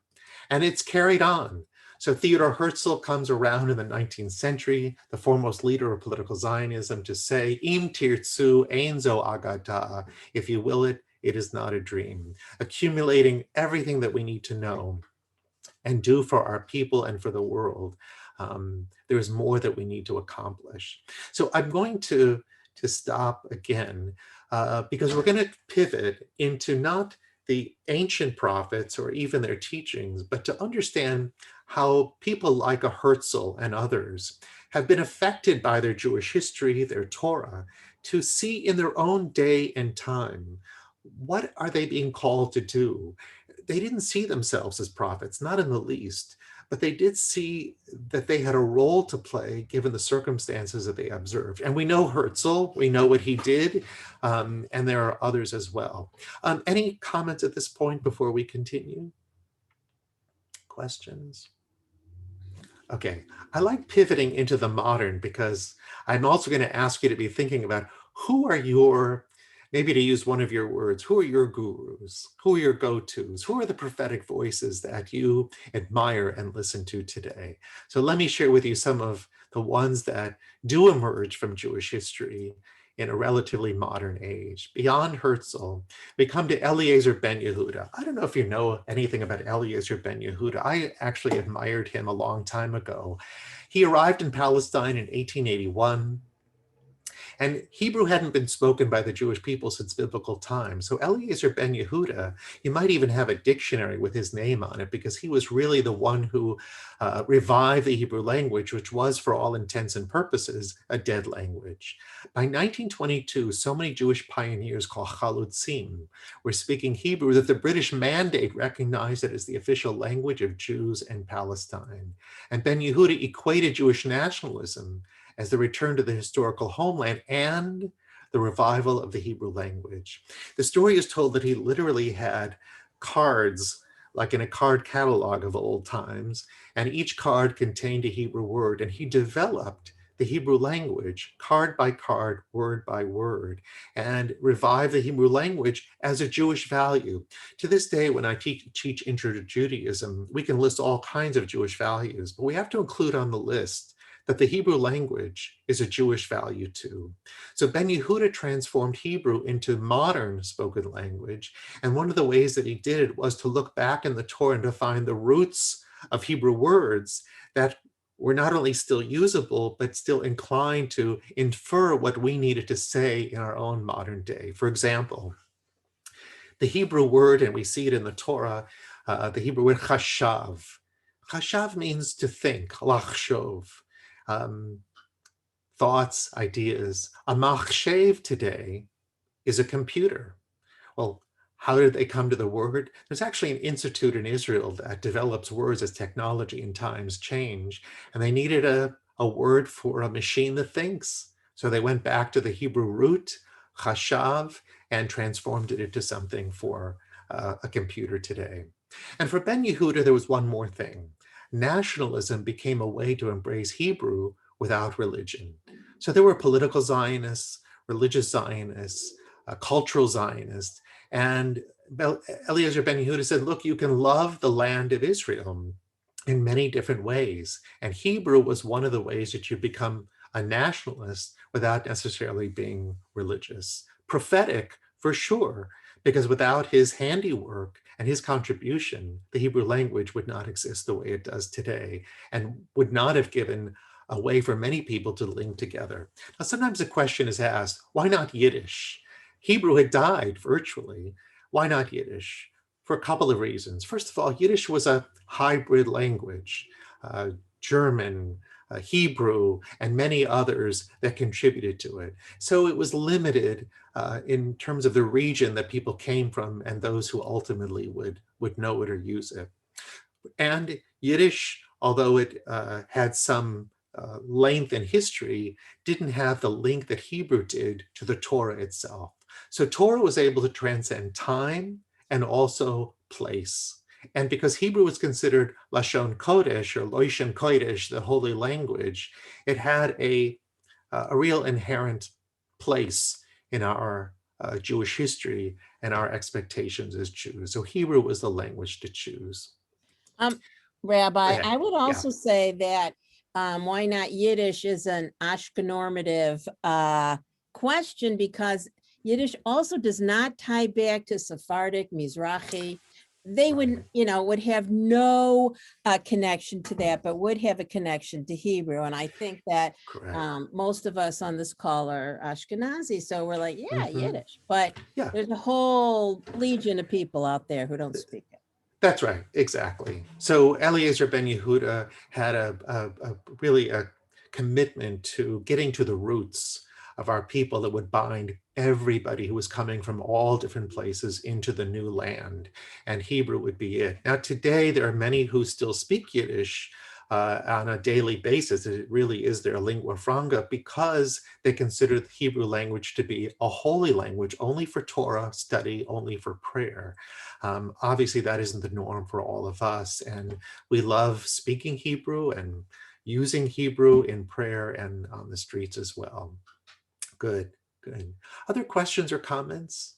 And it's carried on. So Theodor Herzl comes around in the 19th century, the foremost leader of political Zionism, to say, "Im tirtzu ein zo agada," if you will it, it is not a dream. Accumulating everything that we need to know and do for our people and for the world. There's more that we need to accomplish. So I'm going to stop again because we're going to pivot into not the ancient prophets or even their teachings, but to understand how people like a Herzl and others have been affected by their Jewish history, their Torah, to see in their own day and time, what are they being called to do? They didn't see themselves as prophets, not in the least, but they did see that they had a role to play given the circumstances that they observed. And we know Herzl, we know what he did, and there are others as well. Any comments at this point before we continue? Questions? Okay, I like pivoting into the modern because I'm also going to ask you to be thinking about who are your, maybe to use one of your words, who are your gurus? Who are your go-tos? Who are the prophetic voices that you admire and listen to today? So let me share with you some of the ones that do emerge from Jewish history in a relatively modern age. Beyond Herzl, we come to Eliezer ben Yehuda. I don't know if you know anything about Eliezer ben Yehuda. I actually admired him a long time ago. He arrived in Palestine in 1881. And Hebrew hadn't been spoken by the Jewish people since biblical times. So Eliezer ben Yehuda, you might even have a dictionary with his name on it because he was really the one who revived the Hebrew language, which was, for all intents and purposes, a dead language. By 1922, so many Jewish pioneers called chalutzim were speaking Hebrew that the British mandate recognized it as the official language of Jews in Palestine. And ben Yehuda equated Jewish nationalism as the return to the historical homeland and the revival of the Hebrew language. The story is told that he literally had cards, like in a card catalog of old times, and each card contained a Hebrew word, and he developed the Hebrew language, card by card, word by word, and revive the Hebrew language as a Jewish value. To this day, when I teach Intro to Judaism, we can list all kinds of Jewish values, but we have to include on the list that the Hebrew language is a Jewish value too. So Ben Yehuda transformed Hebrew into modern spoken language. And one of the ways that he did it was to look back in the Torah and to find the roots of Hebrew words that were not only still usable, but still inclined to infer what we needed to say in our own modern day. For example, the Hebrew word, and we see it in the Torah, the Hebrew word chashav. Chashav means to think, lachshov. Thoughts, ideas. A machshev today is a computer. Well, how did they come to the word? There's actually an institute in Israel that develops words as technology and times change, and they needed a word for a machine that thinks. So they went back to the Hebrew root, chashav, and transformed it into something for a computer today. And for Ben Yehuda, there was one more thing. Nationalism became a way to embrace Hebrew without religion. So there were political Zionists, religious Zionists, cultural Zionists, and Eliezer Ben Yehuda said, look, you can love the land of Israel in many different ways. And Hebrew was one of the ways that you become a nationalist without necessarily being religious. Prophetic, for sure, because without his handiwork and his contribution, the Hebrew language would not exist the way it does today and would not have given a way for many people to link together. Now, sometimes the question is asked, why not Yiddish? Hebrew had died virtually. Why not Yiddish? For a couple of reasons. First of all, Yiddish was a hybrid language. German, Hebrew, and many others that contributed to it. So it was limited in terms of the region that people came from and those who ultimately would know it or use it. And Yiddish, although it had some length in history, didn't have the link that Hebrew did to the Torah itself. So Torah was able to transcend time and also place. And because Hebrew was considered Lashon Kodesh or Loishon Kodesh, the holy language, it had a real inherent place in our Jewish history and our expectations as Jews. So Hebrew was the language to choose. Rabbi, Okay. I would also say that why not Yiddish is an Ashkenormative question, because Yiddish also does not tie back to Sephardic, Mizrahi. They would, would have no connection to that, but would have a connection to Hebrew. And I think that most of us on this call are Ashkenazi. So we're like, yeah, Yiddish. But there's a whole legion of people out there who don't speak it. That's right, exactly. So Eliezer Ben Yehuda had really a commitment to getting to the roots of our people that would bind everybody who was coming from all different places into the new land, and Hebrew would be it. Now today there are many who still speak Yiddish on a daily basis. It really is their lingua franca because they consider the Hebrew language to be a holy language, only for Torah study, only for prayer. Obviously, that isn't the norm for all of us, and we love speaking Hebrew and using Hebrew in prayer and on the streets as well. Good, good. Other questions or comments?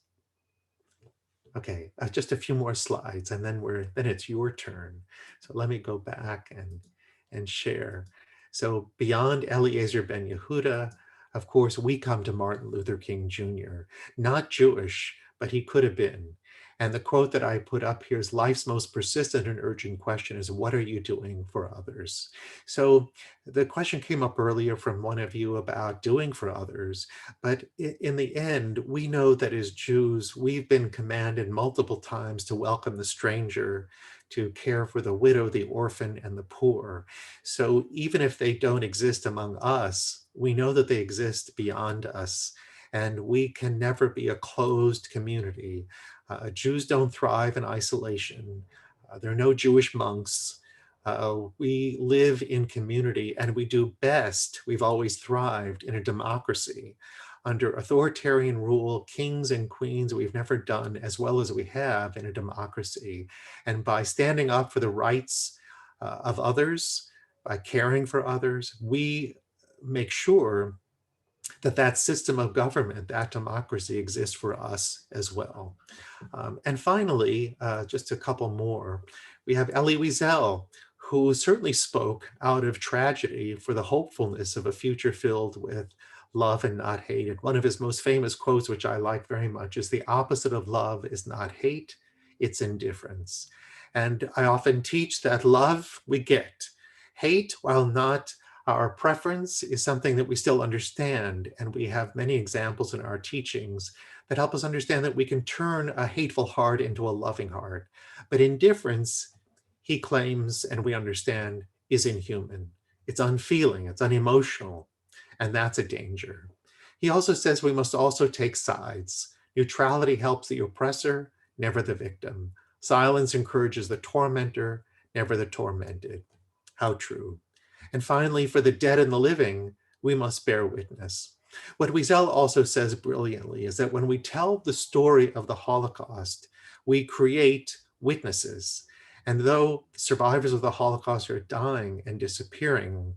Okay, just a few more slides, and then it's your turn. So let me go back and share. So beyond Eliezer Ben Yehuda, of course, we come to Martin Luther King Jr., not Jewish, but he could have been. And the quote that I put up here is, life's most persistent and urgent question is, what are you doing for others? So the question came up earlier from one of you about doing for others. But in the end, we know that as Jews, we've been commanded multiple times to welcome the stranger, to care for the widow, the orphan, and the poor. So even if they don't exist among us, we know that they exist beyond us. And we can never be a closed community. Jews don't thrive in isolation. There are no Jewish monks. We live in community, and we do best. We've always thrived in a democracy. Under authoritarian rule, kings and queens, we've never done as well as we have in a democracy. And by standing up for the rights of others, by caring for others, we make sure that that system of government, that democracy exists for us as well. And finally, just a couple more. We have Elie Wiesel, who certainly spoke out of tragedy for the hopefulness of a future filled with love and not hate. And one of his most famous quotes, which I like very much, is the opposite of love is not hate, it's indifference. And I often teach that love we get. Hate, while not our preference, is something that we still understand. And we have many examples in our teachings that help us understand that we can turn a hateful heart into a loving heart. But indifference, he claims, and we understand, is inhuman. It's unfeeling, it's unemotional, and that's a danger. He also says we must also take sides. Neutrality helps the oppressor, never the victim. Silence encourages the tormentor, never the tormented. How true. And finally, for the dead and the living, we must bear witness. What Wiesel also says brilliantly is that when we tell the story of the Holocaust, we create witnesses. And though survivors of the Holocaust are dying and disappearing,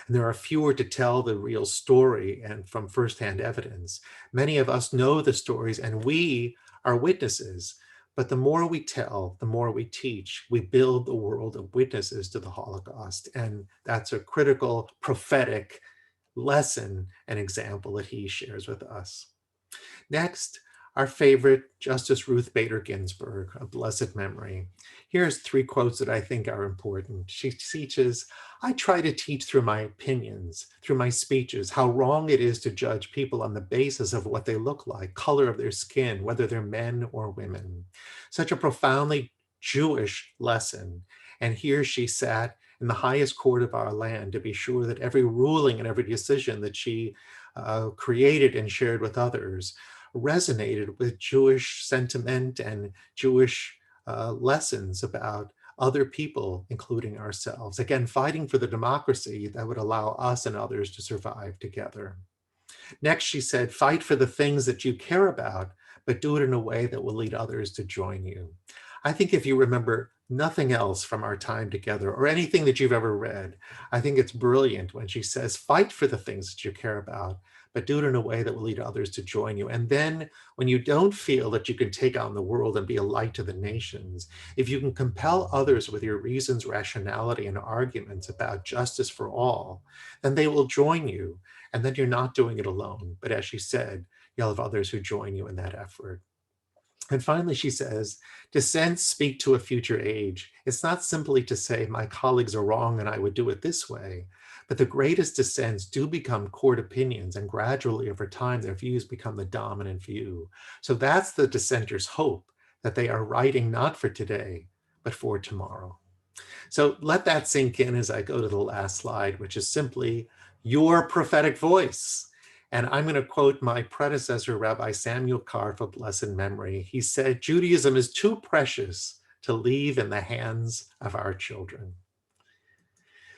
and there are fewer to tell the real story and from firsthand evidence, many of us know the stories and we are witnesses. But the more we tell, the more we teach, we build the world of witnesses to the Holocaust. And that's a critical prophetic lesson and example that he shares with us. Next, our favorite, Justice Ruth Bader Ginsburg, of blessed memory. Here's 3 quotes that I think are important. She teaches, I try to teach through my opinions, through my speeches, how wrong it is to judge people on the basis of what they look like, color of their skin, whether they're men or women. Such a profoundly Jewish lesson. And here she sat in the highest court of our land to be sure that every ruling and every decision that she created and shared with others resonated with Jewish sentiment and Jewish lessons about other people, including ourselves. Again, fighting for the democracy that would allow us and others to survive together. Next, she said, fight for the things that you care about, but do it in a way that will lead others to join you. I think if you remember nothing else from our time together or anything that you've ever read, I think it's brilliant when she says, fight for the things that you care about, but do it in a way that will lead others to join you. And then when you don't feel that you can take on the world and be a light to the nations, if you can compel others with your reasons, rationality, and arguments about justice for all, then they will join you. And then you're not doing it alone. But as she said, you'll have others who join you in that effort. And finally, she says, dissents speak to a future age. It's not simply to say my colleagues are wrong and I would do it this way, but the greatest dissents do become court opinions, and gradually over time, their views become the dominant view. So that's the dissenters' hope, that they are writing not for today, but for tomorrow. So let that sink in as I go to the last slide, which is simply your prophetic voice. And I'm going to quote my predecessor, Rabbi Samuel Karff of blessed memory. He said, Judaism is too precious to leave in the hands of our children.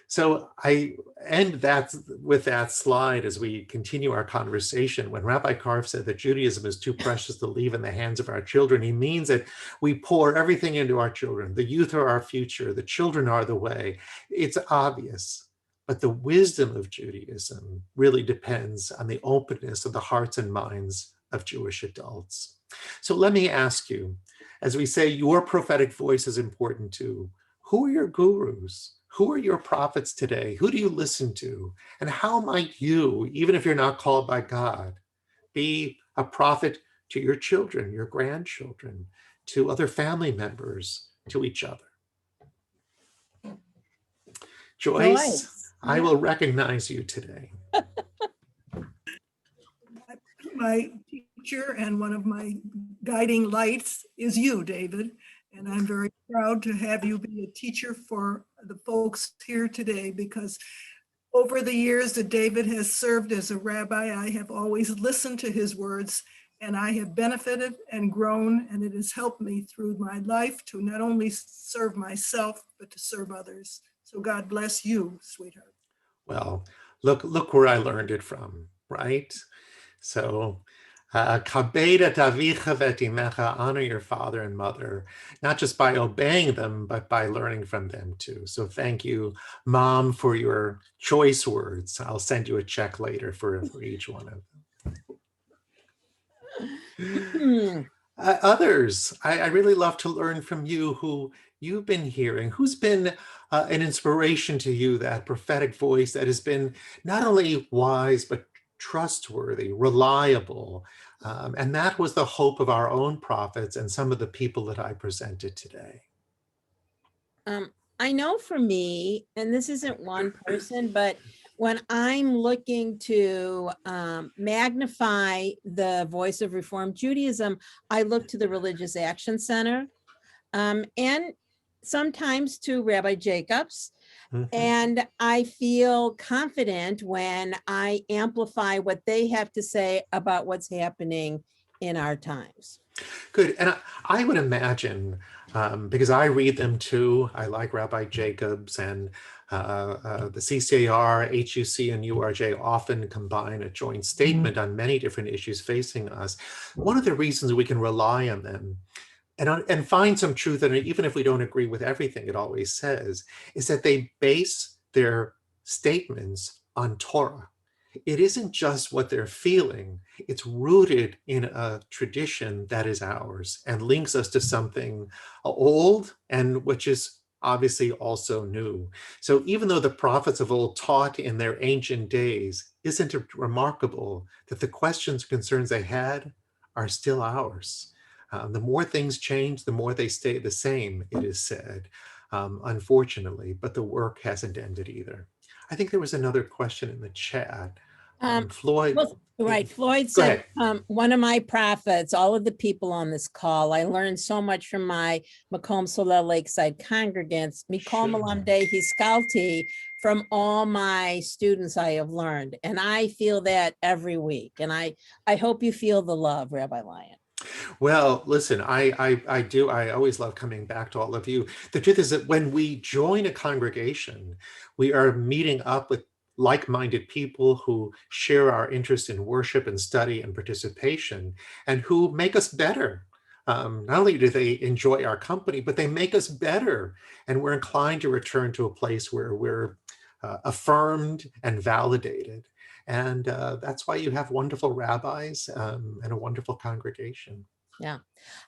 So I end that with that slide as we continue our conversation. When Rabbi Karff said that Judaism is too precious to leave in the hands of our children, he means that we pour everything into our children. The youth are our future. The children are the way. It's obvious. But the wisdom of Judaism really depends on the openness of the hearts and minds of Jewish adults. So let me ask you, as we say, your prophetic voice is important too. Who are your gurus? Who are your prophets today? Who do you listen to? And how might you, even if you're not called by God, be a prophet to your children, your grandchildren, to other family members, to each other? Joyce, I will recognize you today. My teacher and one of my guiding lights is you, David. And I'm very proud to have you be a teacher for the folks here today, because over the years that David has served as a rabbi, I have always listened to his words, and I have benefited and grown, and it has helped me through my life to not only serve myself, but to serve others. So God bless you, sweetheart. Well, look where I learned it from, right? So Kabed et avicha v'et imecha, honor your father and mother, not just by obeying them, but by learning from them too. So thank you, Mom, for your choice words. I'll send you a check later for each one of them. Others, I really love to learn from you who you've been hearing. Who's been an inspiration to you, that prophetic voice that has been not only wise, but trustworthy, reliable. And that was the hope of our own prophets and some of the people that I presented today. I know for me, and this isn't one person, but when I'm looking to magnify the voice of Reformed Judaism, I look to the Religious Action Center and sometimes to Rabbi Jacobs. And I feel confident when I amplify what they have to say about what's happening in our times. Good. And I would imagine, because I read them too, I like Rabbi Jacobs, and the CCAR, HUC, and URJ often combine a joint statement on many different issues facing us. One of the reasons we can rely on them and find some truth in it, even if we don't agree with everything it always says, is that they base their statements on Torah. It isn't just what they're feeling, it's rooted in a tradition that is ours and links us to something old and which is obviously also new. So even though the prophets of old taught in their ancient days, isn't it remarkable that the questions, concerns they had are still ours? The more things change, the more they stay the same, it is said, unfortunately, but the work hasn't ended either. I think there was another question in the chat. Floyd. Well, right. Floyd Go said, ahead. one of my prophets, all of the people on this call, I learned so much from my Makom Solel Lakeside congregants, Mikol Malamdei Hiskalti, from all my students I have learned. And I feel that every week. And I hope you feel the love, Rabbi Lyon. Well, listen, I do. I always love coming back to all of you. The truth is that when we join a congregation, we are meeting up with like-minded people who share our interest in worship and study and participation, and who make us better. Not only do they enjoy our company, but they make us better. And we're inclined to return to a place where we're affirmed and validated. And that's why you have wonderful rabbis and a wonderful congregation. Yeah.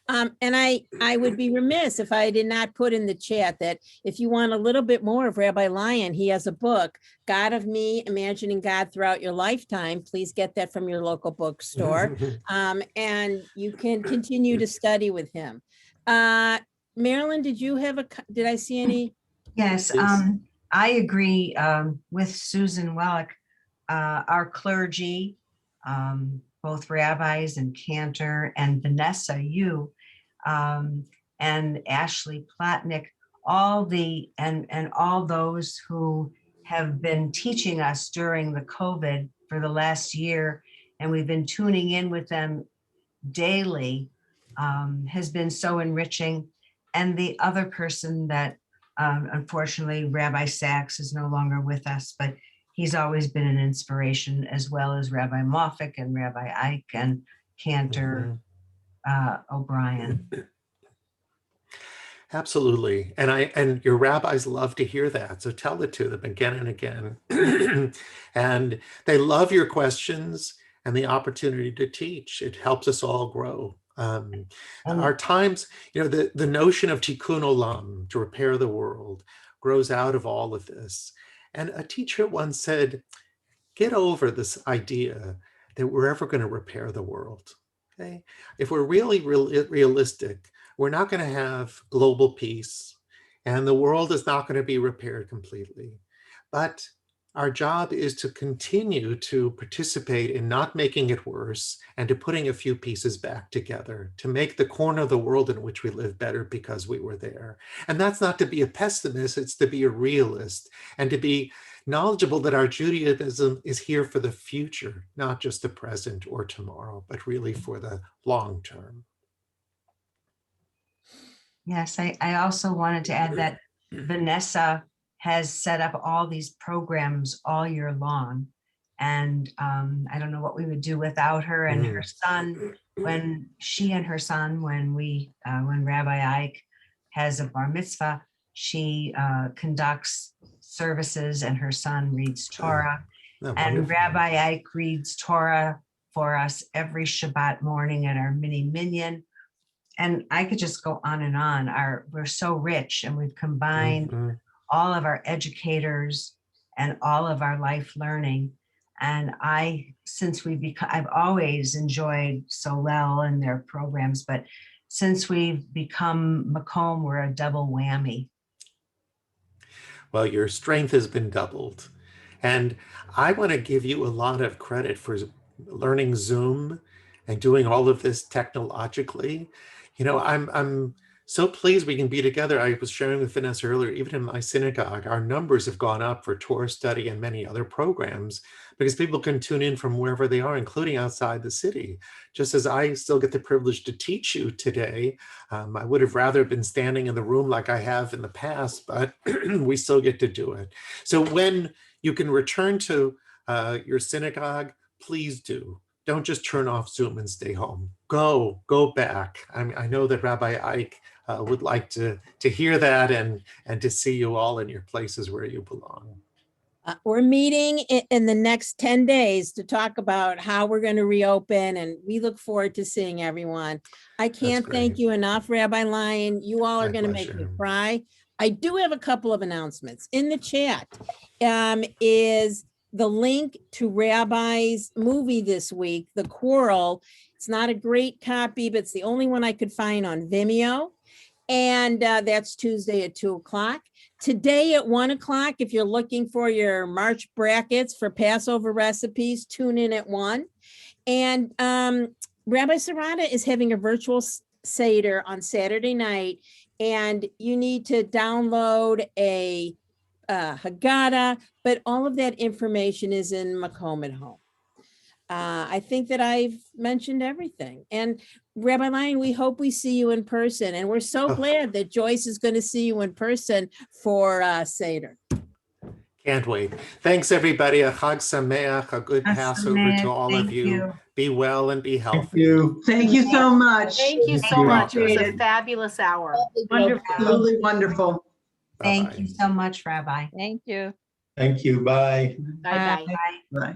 And I would be remiss if I did not put in the chat that if you want a little bit more of Rabbi Lyon, he has a book, God of Me, Imagining God Throughout Your Lifetime. Please get that from your local bookstore. And you can continue to study with him. Marilyn, did I see any? Yes, I agree with Susan Wellick. Our clergy, both rabbis and Cantor and Vanessa Yu, and Ashley Plotnick, all those who have been teaching us during the COVID for the last year, and we've been tuning in with them daily, has been so enriching. And the other person that unfortunately, Rabbi Sachs is no longer with us, but he's always been an inspiration, as well as Rabbi Moffick and Rabbi Ike and Cantor O'Brien. Absolutely. And your rabbis love to hear that. So tell it to them again and again. And they love your questions and the opportunity to teach. It helps us all grow. Our times, the notion of tikkun olam, to repair the world, grows out of all of this. And a teacher once said, get over this idea that we're ever going to repair the world. Okay? If we're really realistic, we're not going to have global peace, and the world is not going to be repaired completely. But our job is to continue to participate in not making it worse and to putting a few pieces back together to make the corner of the world in which we live better because we were there. And that's not to be a pessimist, it's to be a realist and to be knowledgeable that our Judaism is here for the future, not just the present or tomorrow, but really for the long term. Yes, I also wanted to add that Vanessa has set up all these programs all year long. And I don't know what we would do without her and her son. When she and her son, when Rabbi Ike has a bar mitzvah, she conducts services and her son reads Torah. And Rabbi Ike reads Torah for us every Shabbat morning at our mini minyan. And I could just go on and on. We're so rich, and we've combined all of our educators and all of our life learning. And I've always enjoyed Solel and their programs, but since we've become Macomb, we're a double whammy. Well, your strength has been doubled. And I want to give you a lot of credit for learning Zoom and doing all of this technologically. You know, I'm so pleased we can be together. I was sharing with Vanessa earlier, even in my synagogue, our numbers have gone up for Torah study and many other programs because people can tune in from wherever they are, including outside the city. Just as I still get the privilege to teach you today, I would have rather been standing in the room like I have in the past, but we still get to do it. So when you can return to your synagogue, please do. Don't just turn off Zoom and stay home. Go back. I know that Rabbi Ike would like to hear that and to see you all in your places where you belong. We're meeting in the next 10 days to talk about how we're going to reopen, and we look forward to seeing everyone. I can't thank you enough, Rabbi Lyon. You all are going to make me cry. I do have a couple of announcements. In the chat is the link to Rabbi's movie this week, The Quarrel. It's not a great copy, but it's the only one I could find on Vimeo. And that's Tuesday at 2:00. Today at 1:00, if you're looking for your March brackets for Passover recipes, tune in at 1. And Rabbi Sarada is having a virtual Seder on Saturday night, and you need to download a Haggadah, but all of that information is in Macomb at Home. I think that I've mentioned everything. And Rabbi Lyon, we hope we see you in person. And we're so glad that Joyce is going to see you in person for Seder. Can't wait. Thanks, everybody. A Chag Sameach, a good Passover to all of you. Be well and be healthy. Thank you. Thank you so much. Thank you so much. It was a Appreciate it. fabulous hour. Wonderful. Absolutely wonderful. Thank you so much, Rabbi. Thank you. Thank you. Bye. Bye-bye. Bye.